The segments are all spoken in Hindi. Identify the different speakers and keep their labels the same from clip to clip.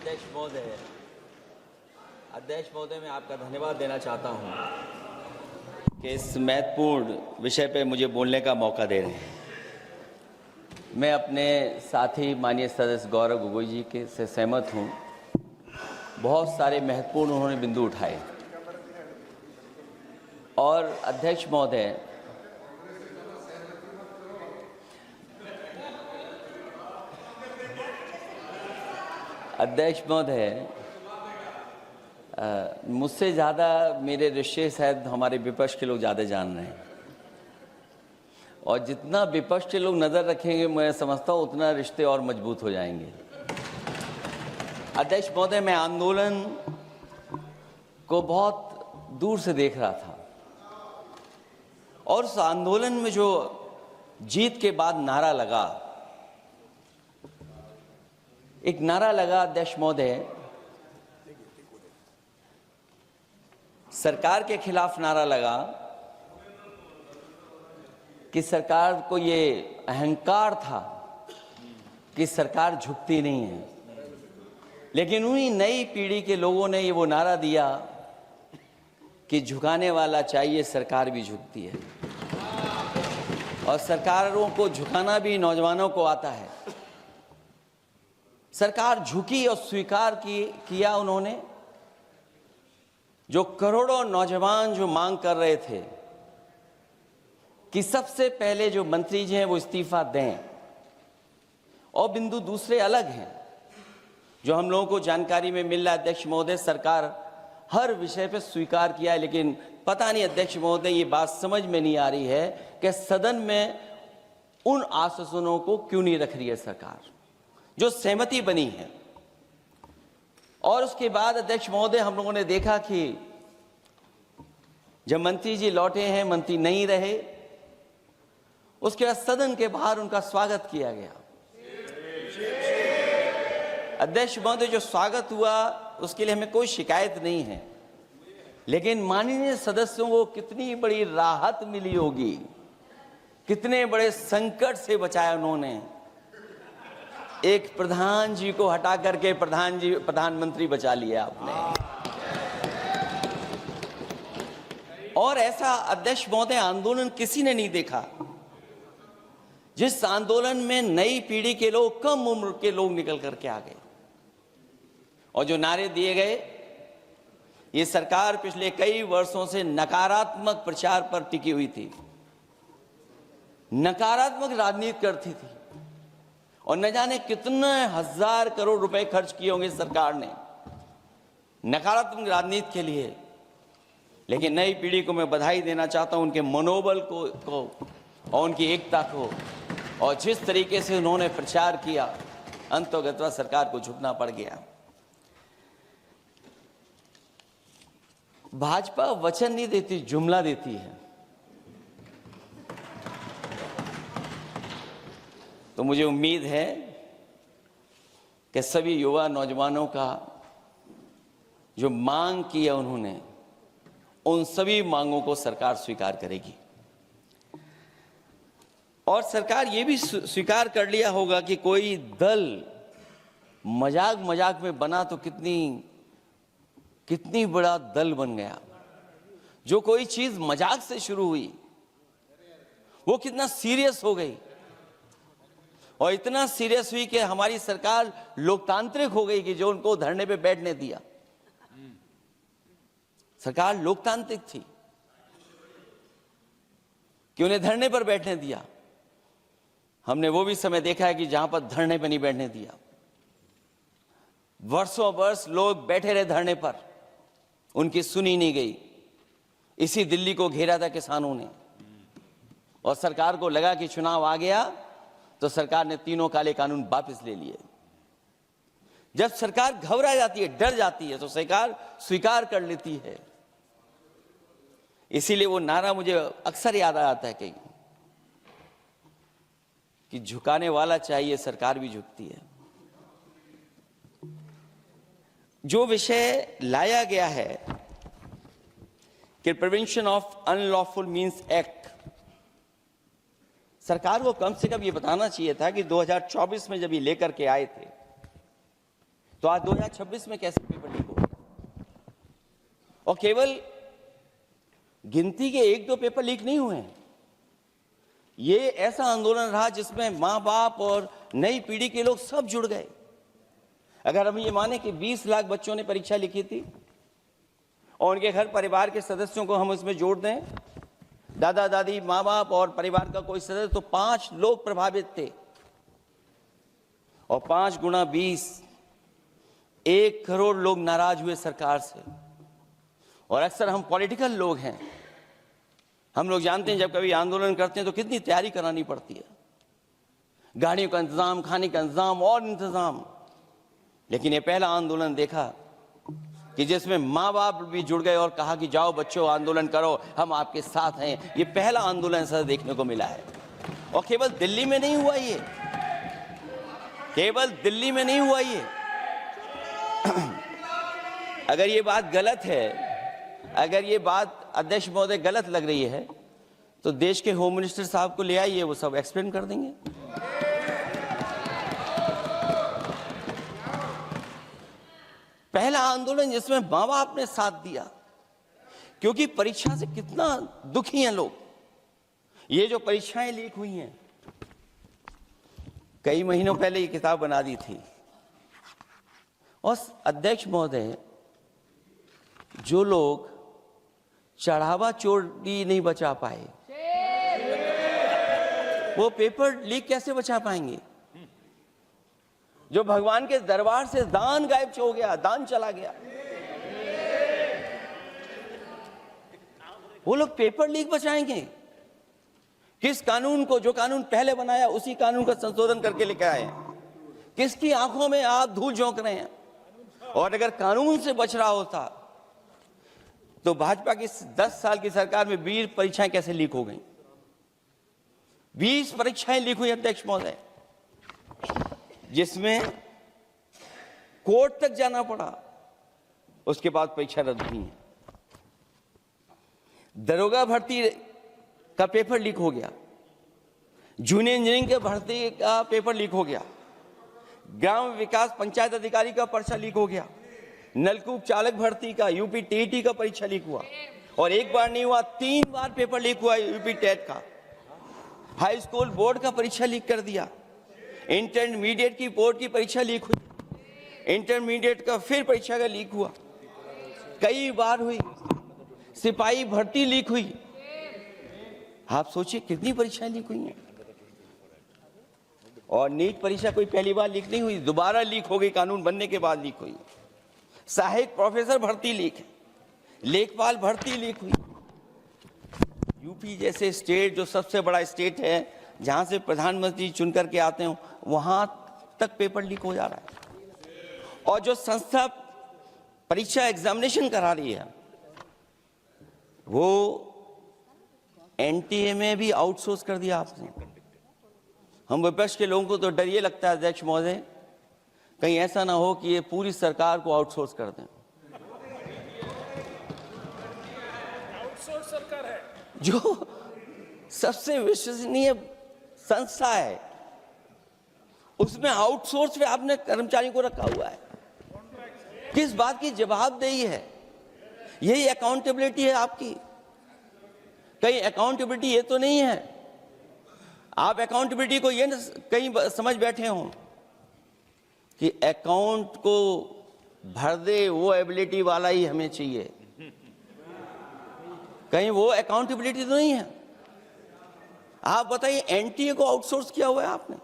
Speaker 1: अध्यक्ष महोदय, मैं आपका धन्यवाद देना चाहता हूं कि इस महत्वपूर्ण विषय पे मुझे बोलने का मौका दे रहे हैं। मैं अपने साथी माननीय सदस्य गौरव गोगोई जी के से सहमत हूं। बहुत सारे महत्वपूर्ण उन्होंने बिंदु उठाए और अध्यक्ष महोदय, मुझसे ज़्यादा मेरे रिश्ते शायद हमारे विपक्ष के लोग ज़्यादा जान रहे हैं और जितना विपक्ष के लोग नज़र रखेंगे मैं समझता हूँ उतना रिश्ते और मजबूत हो जाएंगे। अध्यक्ष महोदय, मैं आंदोलन को बहुत दूर से देख रहा था और उस आंदोलन में जो जीत के बाद नारा लगा, एक नारा लगा अध्यक्ष महोदय, सरकार के खिलाफ नारा लगा कि सरकार को ये अहंकार था कि सरकार झुकती नहीं है, लेकिन उन्हीं नई पीढ़ी के लोगों ने ये वो नारा दिया कि झुकाने वाला चाहिए, सरकार भी झुकती है और सरकारों को झुकाना भी नौजवानों को आता है। सरकार झुकी और स्वीकार किया उन्होंने। जो करोड़ों नौजवान जो मांग कर रहे थे कि सबसे पहले जो मंत्री जी हैं वो इस्तीफा दें, और बिंदु दूसरे अलग हैं जो हम लोगों को जानकारी में मिल रहा है। अध्यक्ष महोदय, सरकार हर विषय पे स्वीकार किया है, लेकिन पता नहीं अध्यक्ष महोदय ये बात समझ में नहीं आ रही है कि सदन में उन आश्वासनों को क्यों नहीं रख रही है सरकार जो सहमति बनी है। और उसके बाद अध्यक्ष महोदय, हम लोगों ने देखा कि जब मंत्री जी लौटे हैं, मंत्री नहीं रहे, उसके बाद सदन के बाहर उनका स्वागत किया गया। अध्यक्ष महोदय, जो स्वागत हुआ उसके लिए हमें कोई शिकायत नहीं है, लेकिन माननीय सदस्यों को कितनी बड़ी राहत मिली होगी, कितने बड़े संकट से बचाया उन्होंने। एक प्रधान जी को हटा करके प्रधानमंत्री बचा लिया आपने। और ऐसा अध्यक्ष महोदय आंदोलन किसी ने नहीं देखा जिस आंदोलन में नई पीढ़ी के लोग, कम उम्र के लोग निकल करके आ गए और जो नारे दिए गए। ये सरकार पिछले कई वर्षों से नकारात्मक प्रचार पर टिकी हुई थी, नकारात्मक राजनीति करती थी और न जाने कितने हजार करोड़ रुपए खर्च किए होंगे सरकार ने नकारात्मक राजनीति के लिए। लेकिन नई पीढ़ी को मैं बधाई देना चाहता हूं, उनके मनोबल को और उनकी एकता को, और जिस तरीके से उन्होंने प्रचार किया, अंततः सरकार को झुकना पड़ गया। भाजपा वचन नहीं देती, जुमला देती है। तो मुझे उम्मीद है कि सभी युवा नौजवानों का जो मांग की है उन्होंने, उन सभी मांगों को सरकार स्वीकार करेगी। और सरकार ये भी स्वीकार कर लिया होगा कि कोई दल मजाक में बना तो कितनी बड़ा दल बन गया। जो कोई चीज मजाक से शुरू हुई वो कितना सीरियस हो गई, और इतना सीरियस हुई कि हमारी सरकार लोकतांत्रिक हो गई कि जो उनको धरने पे बैठने दिया। सरकार लोकतांत्रिक थी कि उन्हें धरने पर बैठने दिया। हमने वो भी समय देखा है कि जहां पर धरने पर नहीं बैठने दिया, वर्षों वर्ष लोग बैठे रहे धरने पर, उनकी सुनी नहीं गई। इसी दिल्ली को घेरा था किसानों ने, और सरकार को लगा कि चुनाव आ गया तो सरकार ने तीनों काले कानून वापस ले लिए। जब सरकार घबरा जाती है, डर जाती है, तो सरकार स्वीकार कर लेती है। इसीलिए वो नारा मुझे अक्सर याद आता है कि झुकाने वाला चाहिए, सरकार भी झुकती है। जो विषय लाया गया है कि prevention of unlawful means act, सरकार को कम से कम ये बताना चाहिए था कि 2024 में जब ये लेकर के आए थे तो आज 2026 में कैसे पेपर लीक हो? और केवल गिनती के 1-2 पेपर लीक नहीं हुए हैं। ये ऐसा आंदोलन रहा जिसमें माँ बाप और नई पीढ़ी के लोग सब जुड़ गए। अगर हम ये माने कि 20 लाख बच्चों ने परीक्षा लिखी थी और उनके घर परिवार के सदस्यों को हम इसमें जोड़ दें, दादा दादी, माँ बाप और परिवार का कोई सदस्य, तो 5 लोग प्रभावित थे। और 5 गुणा 20, 1 करोड़ लोग नाराज हुए सरकार से। और अक्सर हम पॉलिटिकल लोग हैं, हम लोग जानते हैं जब कभी आंदोलन करते हैं तो कितनी तैयारी करानी पड़ती है, गाड़ियों का इंतजाम, खाने का इंतजाम और इंतजाम। लेकिन ये पहला आंदोलन देखा कि जिसमें माँ बाप भी जुड़ गए और कहा कि जाओ बच्चों आंदोलन करो, हम आपके साथ हैं। ये पहला आंदोलन ऐसा देखने को मिला है। और केवल दिल्ली में नहीं हुआ ये, केवल दिल्ली में नहीं हुआ ये। अगर ये बात गलत है, अगर ये बात अध्यक्ष महोदय गलत लग रही है, तो देश के होम मिनिस्टर साहब को ले आइए, वो सब एक्सप्लेन कर देंगे। पहला आंदोलन जिसमें माँ बाप ने साथ दिया, क्योंकि परीक्षा से कितना दुखी हैं लोग। ये जो परीक्षाएं लीक हुई हैं, कई महीनों पहले ये किताब बना दी थी। और अध्यक्ष महोदय, जो लोग चढ़ावा चोरी नहीं बचा पाए, वो पेपर लीक कैसे बचा पाएंगे? जो भगवान के दरबार से दान गायब हो गया, दान चला गया, वो लोग पेपर लीक बचाएंगे? किस कानून को, जो कानून पहले बनाया उसी कानून का संशोधन करके लेकर आए? किसकी आंखों में आप धूल झोंक रहे हैं? और अगर कानून से बच रहा होता तो भाजपा की 10 साल की सरकार में 20 परीक्षाएं कैसे लीक हो गई? 20 परीक्षाएं लीक हुई अध्यक्ष महोदय, जिसमें कोर्ट तक जाना पड़ा, उसके बाद परीक्षा रद्द हुई है। दरोगा भर्ती का पेपर लीक हो गया, जूनियर इंजीनियरिंग के भर्ती का पेपर लीक हो गया, ग्राम विकास पंचायत अधिकारी का पर्चा लीक हो गया, नलकूप चालक भर्ती का, यूपी टीईटी का परीक्षा लीक हुआ। और एक बार नहीं हुआ, 3 बार पेपर लीक हुआ यूपी टेट का। हाई स्कूल बोर्ड का परीक्षा लीक कर दिया, इंटरमीडिएट की बोर्ड की परीक्षा लीक हुई, इंटरमीडिएट का फिर परीक्षा का लीक हुआ, कई बार हुई। सिपाही भर्ती लीक हुई। आप सोचिए कितनी परीक्षाएं लीक हुई हैं। और नीट परीक्षा कोई पहली बार लीक नहीं हुई, दोबारा लीक हो गई, कानून बनने के बाद लीक हुई। सहायक प्रोफेसर भर्ती लीक है, लेखपाल भर्ती लीक हुई। यूपी जैसे स्टेट, जो सबसे बड़ा स्टेट है, जहां से प्रधानमंत्री चुन करके आते हैं, वहां तक पेपर लीक हो जा रहा है। और जो संस्था परीक्षा एग्जामिनेशन करा रही है, वो एनटीए में भी आउटसोर्स कर दिया आपने। हम विपक्ष के लोगों को तो डर ये लगता है अध्यक्ष महोदय, कहीं ऐसा ना हो कि ये पूरी सरकार को आउटसोर्स कर दें।
Speaker 2: आउटसोर्स सरकार है,
Speaker 1: जो सबसे विश्वसनीय संस्था है, उसमें आउटसोर्स पे आपने कर्मचारियों को रखा हुआ है। किस बात की जवाबदेही है? यही अकाउंटेबिलिटी है आपकी? कहीं अकाउंटेबिलिटी ये तो नहीं है, आप अकाउंटेबिलिटी को ये न कहीं समझ बैठे हो कि अकाउंट को भर दे वो एबिलिटी वाला ही हमें चाहिए? कहीं वो अकाउंटेबिलिटी तो नहीं है। आप बताइए, एनटीए को आउटसोर्स किया हुआ है आपने।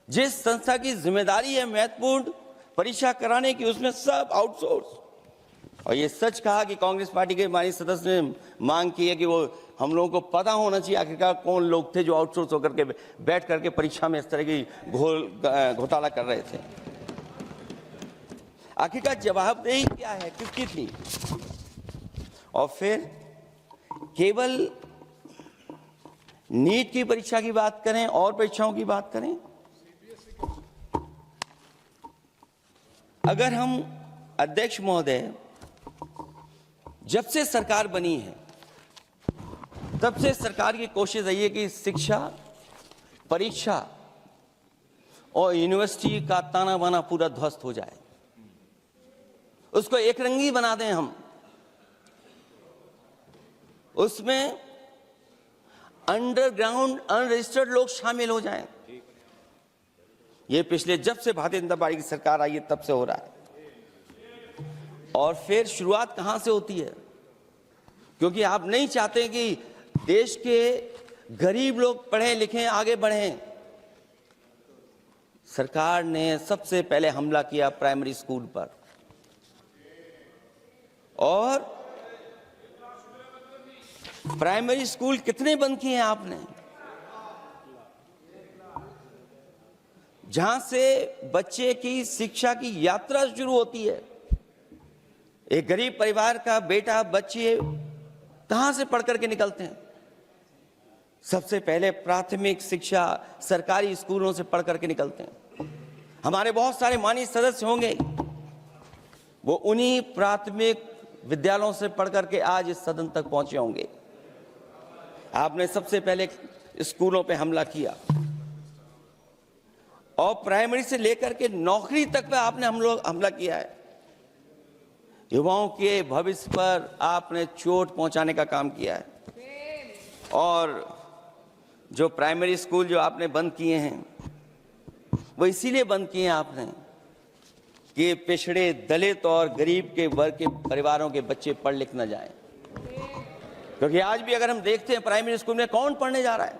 Speaker 1: जिस संस्था की जिम्मेदारी है महत्वपूर्ण परीक्षा कराने की, उसमें सब आउटसोर्स। और ये सच कहा कि कांग्रेस पार्टी के माननीय सदस्य ने मांग की है कि वो हम लोगों को पता होना चाहिए आखिरकार कौन लोग थे जो आउटसोर्स होकर के बैठ करके परीक्षा में इस तरह की घोटाला कर रहे थे। आखिरकार जवाबदेही क्या है, किसकी थी? और फिर केवल नीट की परीक्षा की बात करें और परीक्षाओं की बात करें, अगर हम अध्यक्ष महोदय, जब से सरकार बनी है तब से सरकार की कोशिश रही है कि शिक्षा, परीक्षा और यूनिवर्सिटी का ताना बाना पूरा ध्वस्त हो जाए, उसको एक रंगी बना दें हम, उसमें अंडरग्राउंड अनरजिस्टर्ड लोग शामिल हो जाएं। ये पिछले जब से भारतीय जनता पार्टी की सरकार आई है तब से हो रहा है। और फिर शुरुआत कहां से होती है? क्योंकि आप नहीं चाहते कि देश के गरीब लोग पढ़ें लिखें आगे बढ़ें। सरकार ने सबसे पहले हमला किया प्राइमरी स्कूल पर, और प्राइमरी स्कूल कितने बंद किए हैं आपने? जहां से बच्चे की शिक्षा की यात्रा शुरू होती है। एक गरीब परिवार का बेटा बच्चे कहां से पढ़ करके निकलते हैं? सबसे पहले प्राथमिक शिक्षा सरकारी स्कूलों से पढ़ करके निकलते हैं। हमारे बहुत सारे माननीय सदस्य होंगे, वो उन्हीं प्राथमिक विद्यालयों से पढ़ करके आज इस सदन तक पहुंचे होंगे। आपने सबसे पहले स्कूलों पे हमला किया, और प्राइमरी से लेकर के नौकरी तक पे आपने हमला किया है। युवाओं के भविष्य पर आपने चोट पहुंचाने का काम किया है। और जो प्राइमरी स्कूल जो आपने बंद किए हैं, वो इसीलिए बंद किए हैं आपने कि पिछड़े, दलित और गरीब के वर्ग के परिवारों के बच्चे पढ़ लिख न जाएं। क्योंकि आज भी अगर हम देखते हैं प्राइमरी स्कूल में कौन पढ़ने जा रहा है?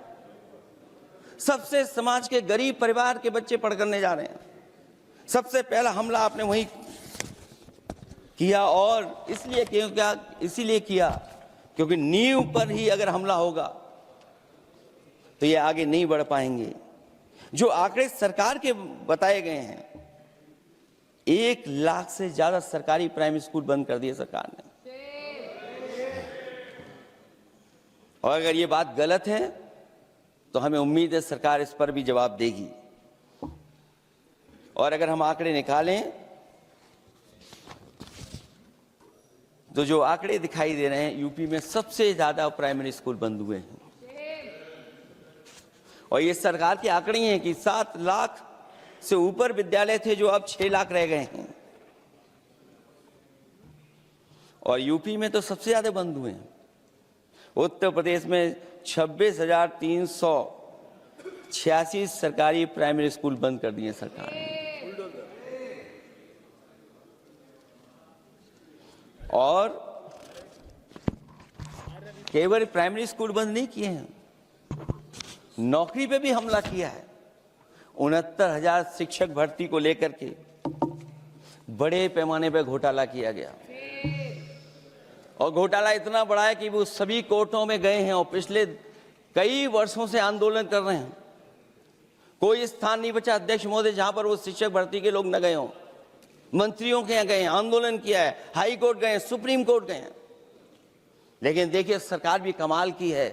Speaker 1: सबसे समाज के गरीब परिवार के बच्चे पढ़ करने जा रहे हैं। सबसे पहला हमला आपने वही किया, और इसीलिए किया क्योंकि नींव पर ही अगर हमला होगा तो ये आगे नहीं बढ़ पाएंगे। जो आंकड़े सरकार के बताए गए हैं, 1 लाख से ज्यादा सरकारी प्राइमरी स्कूल बंद कर दिए सरकार ने। और अगर ये बात गलत है तो हमें उम्मीद है सरकार इस पर भी जवाब देगी। और अगर हम आंकड़े निकालें तो जो आंकड़े दिखाई दे रहे हैं, यूपी में सबसे ज्यादा प्राइमरी स्कूल बंद हुए हैं। और ये सरकार के आंकड़े हैं कि 7 लाख से ऊपर विद्यालय थे जो अब 6 लाख रह गए हैं। और यूपी में तो सबसे ज्यादा बंद हुए हैं। उत्तर प्रदेश में 26,386 सरकारी प्राइमरी स्कूल बंद कर दिए सरकार ने। और केवल प्राइमरी स्कूल बंद नहीं किए हैं, नौकरी पे भी हमला किया है। 69,000 शिक्षक भर्ती को लेकर के बड़े पैमाने पर घोटाला किया गया। और घोटाला इतना बड़ा है कि वो सभी कोर्टों में गए हैं और पिछले कई वर्षों से आंदोलन कर रहे हैं। कोई स्थान नहीं बचा अध्यक्ष महोदय जहां पर वो शिक्षक भर्ती के लोग न गए हों। मंत्रियों के यहाँ गए हैं, आंदोलन किया है, हाई कोर्ट गए हैं, सुप्रीम कोर्ट गए हैं। लेकिन देखिए सरकार भी कमाल की है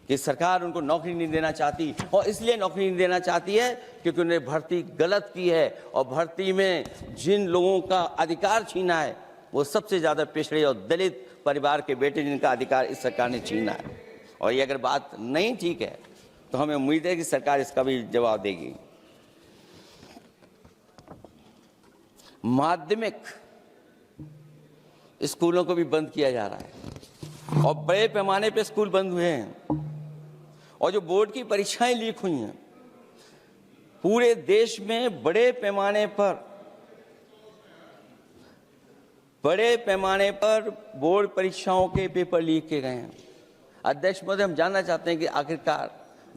Speaker 1: कि सरकार उनको नौकरी नहीं देना चाहती। और इसलिए नौकरी नहीं देना चाहती है क्योंकि उन्होंने भर्ती गलत की है, और भर्ती में जिन लोगों का अधिकार छीना है वो सबसे ज्यादा पिछड़े और दलित परिवार के बेटे, जिनका अधिकार इस सरकार ने छीना है। और ये अगर बात नहीं ठीक है तो हमें उम्मीद है कि सरकार इसका भी जवाब देगी। माध्यमिक स्कूलों को भी बंद किया जा रहा है, और बड़े पैमाने पे स्कूल बंद हुए हैं। और जो बोर्ड की परीक्षाएं लीक हुई हैं, पूरे देश में बड़े पैमाने पर बोर्ड परीक्षाओं के पेपर लीक किए गए हैं। अध्यक्ष महोदय, हम जानना चाहते हैं कि आखिरकार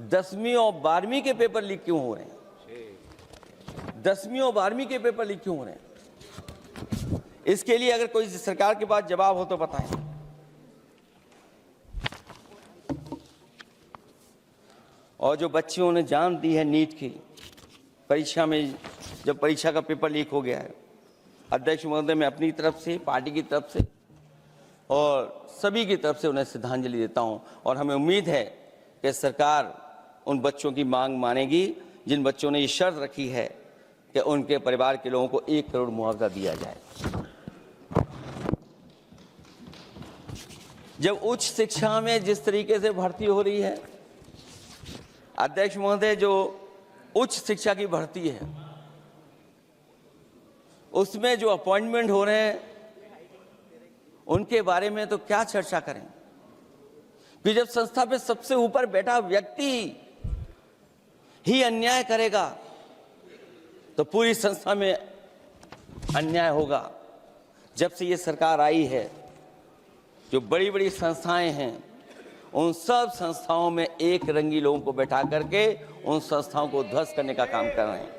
Speaker 1: 10वीं और 12वीं के पेपर लीक क्यों हो रहे हैं? 10वीं और 12वीं के पेपर लीक क्यों हो रहे हैं? इसके लिए अगर कोई सरकार के पास जवाब हो तो बताएं। और जो बच्चियों ने जान दी है नीट की परीक्षा में, जब परीक्षा का पेपर लीक हो गया है, अध्यक्ष महोदय, मैं अपनी तरफ से, पार्टी की तरफ से और सभी की तरफ से उन्हें श्रद्धांजलि देता हूं। और हमें उम्मीद है कि सरकार उन बच्चों की मांग मानेगी जिन बच्चों ने ये शर्त रखी है कि उनके परिवार के लोगों को 1 करोड़ मुआवजा दिया जाए। जब उच्च शिक्षा में जिस तरीके से भर्ती हो रही है, अध्यक्ष महोदय, जो उच्च शिक्षा की भर्ती है, उसमें जो अपॉइंटमेंट हो रहे हैं उनके बारे में तो क्या चर्चा करें कि जब संस्था पे सबसे ऊपर बैठा व्यक्ति ही अन्याय करेगा तो पूरी संस्था में अन्याय होगा। जब से ये सरकार आई है, जो बड़ी बड़ी संस्थाएं हैं, उन सब संस्थाओं में एक रंगी लोगों को बैठा करके उन संस्थाओं को ध्वस्त करने का काम कर रहे हैं,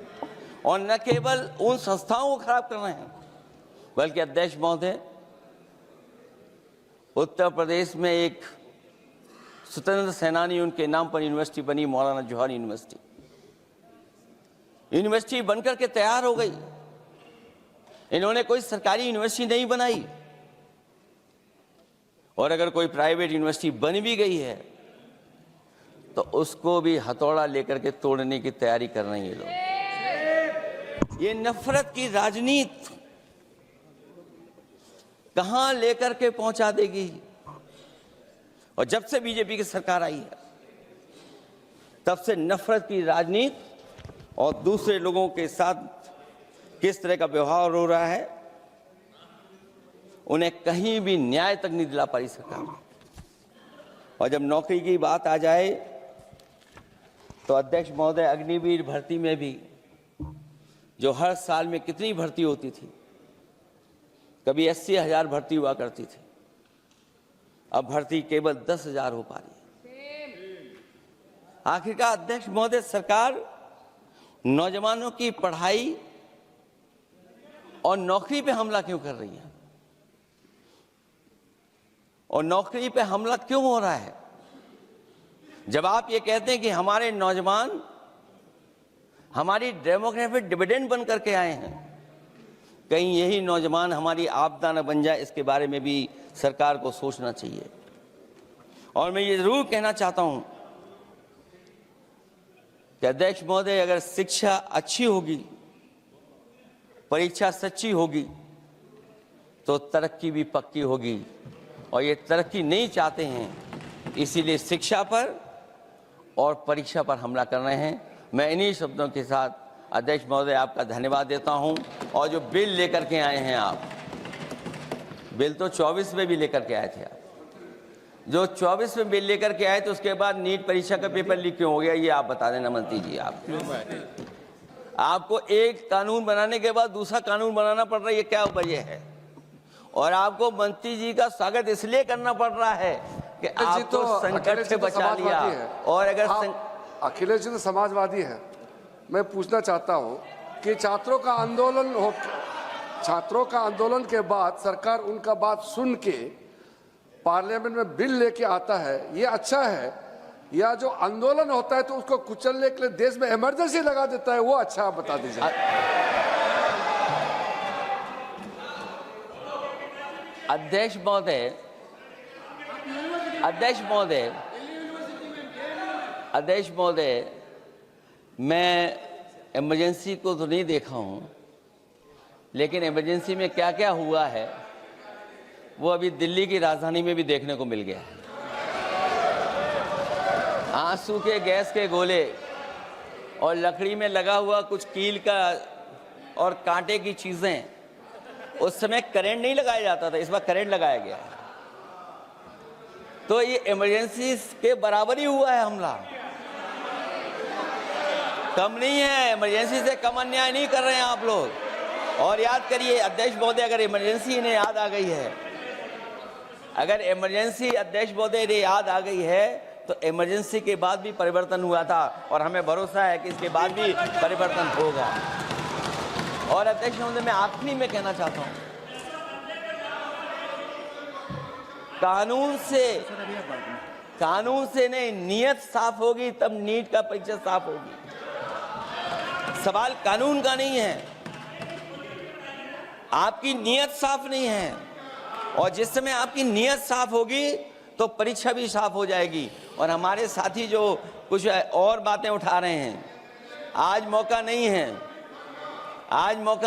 Speaker 1: और न केवल उन संस्थाओं को खराब कर रहे हैं, बल्कि अध्यक्ष महोदय, उत्तर प्रदेश में एक स्वतंत्र सेनानी, उनके नाम पर यूनिवर्सिटी बनी, मौलाना जौहर यूनिवर्सिटी। यूनिवर्सिटी बनकर के तैयार हो गई। इन्होंने कोई सरकारी यूनिवर्सिटी नहीं बनाई, और अगर कोई प्राइवेट यूनिवर्सिटी बन भी गई है तो उसको भी हथौड़ा लेकर के तोड़ने की तैयारी कर रहे हैं ये लोग। ये नफरत की राजनीति कहां लेकर के पहुंचा देगी। और जब से बीजेपी की सरकार आई है, तब से नफरत की राजनीति और दूसरे लोगों के साथ किस तरह का व्यवहार हो रहा है, उन्हें कहीं भी न्याय तक नहीं दिला पाई सरकार। और जब नौकरी की बात आ जाए तो अध्यक्ष महोदय, अग्निवीर भर्ती में भी जो हर साल में कितनी भर्ती होती थी, कभी 80,000 भर्ती हुआ करती थी, अब भर्ती केवल 10,000 हो पा रही है। आखिरकार अध्यक्ष महोदय, सरकार नौजवानों की पढ़ाई और नौकरी पे हमला क्यों कर रही है, और नौकरी पे हमला क्यों हो रहा है? जब आप ये कहते हैं कि हमारे नौजवान हमारी डेमोग्राफिक डिविडेंड बन करके आए हैं, कहीं यही नौजवान हमारी आपदा न बन जाए, इसके बारे में भी सरकार को सोचना चाहिए। और मैं ये जरूर कहना चाहता हूं कि अध्यक्ष महोदय, अगर शिक्षा अच्छी होगी, परीक्षा सच्ची होगी, तो तरक्की भी पक्की होगी। और ये तरक्की नहीं चाहते हैं, इसीलिए शिक्षा पर और परीक्षा पर हमला कर रहे हैं। मैं इन्हीं शब्दों के साथ अध्यक्ष महोदय आपका धन्यवाद देता हूं। और जो बिल लेकर के आए हैं आप, बिल तो 24 में भी लेकर के आए थे आप, जो 24 में बिल लेकर के आए थे, उसके बाद नीट परीक्षा का पेपर लीक क्यों हो गया, ये आप बता देना मंत्री जी। आपको एक कानून बनाने के बाद दूसरा कानून बनाना पड़ रहा है, ये क्या वजह है? और आपको मंत्री जी का स्वागत इसलिए करना पड़ रहा है कि आपको संकट से बचा लिया। और अगर
Speaker 3: अखिलेश जी तो समाजवादी है। मैं पूछना चाहता हूं कि छात्रों का आंदोलन के बाद सरकार उनका बात सुन के पार्लियामेंट में बिल लेके आता है, ये अच्छा है, या जो आंदोलन होता है तो उसको कुचलने के लिए देश में इमरजेंसी लगा देता है, वो अच्छा? आप बता दीजिए।
Speaker 1: अध्यक्ष महोदय, मैं इमरजेंसी को तो नहीं देखा हूं, लेकिन इमरजेंसी में क्या क्या हुआ है वो अभी दिल्ली की राजधानी में भी देखने को मिल गया है। आंसू के गैस के गोले और लकड़ी में लगा हुआ कुछ कील का और कांटे की चीजें, उस समय करंट नहीं लगाया जाता था, इस बार करंट लगाया गया। तो ये इमरजेंसी के बराबर ही हुआ है हमला, कम नहीं है। इमरजेंसी से कम अन्याय नहीं कर रहे हैं आप लोग। और याद करिए अध्यक्ष महोदय, अगर इमरजेंसी इन्हें याद आ गई है, अगर इमरजेंसी अध्यक्ष महोदय ने याद आ गई है, तो इमरजेंसी के बाद भी परिवर्तन हुआ था, और हमें भरोसा है कि इसके बाद भी परिवर्तन होगा। और अध्यक्ष महोदय, मैं आखिरी में कहना चाहता हूं, कानून से नहीं, नियत साफ होगी तब नीट का परीक्षा साफ होगी। सवाल कानून का नहीं है, आपकी नियत साफ नहीं है। और जिस समय आपकी नियत साफ होगी तो परीक्षा भी साफ हो जाएगी। और हमारे साथी जो कुछ और बातें उठा रहे हैं, आज मौका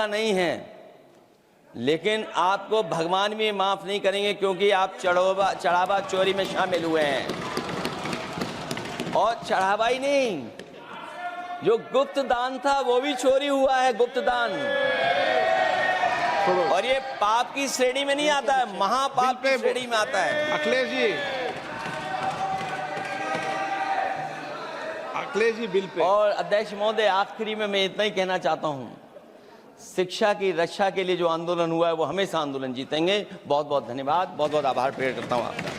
Speaker 1: नहीं है, लेकिन आपको भगवान भी माफ नहीं करेंगे, क्योंकि आप चढ़ावा चोरी में शामिल हुए हैं। और चढ़ावा ही नहीं, जो गुप्त दान था वो भी चोरी हुआ है, गुप्त दान। और ये पाप की श्रेणी में नहीं आता है, महापाप की श्रेणी में आता है।
Speaker 4: Akhilesh ji bill pay.
Speaker 1: और अध्यक्ष महोदय, आखिरी में मैं इतना ही कहना चाहता हूं, शिक्षा की रक्षा के लिए जो आंदोलन हुआ है वो हमेशा आंदोलन जीतेंगे। बहुत बहुत धन्यवाद, बहुत बहुत आभार प्रकट करता हूं आपका।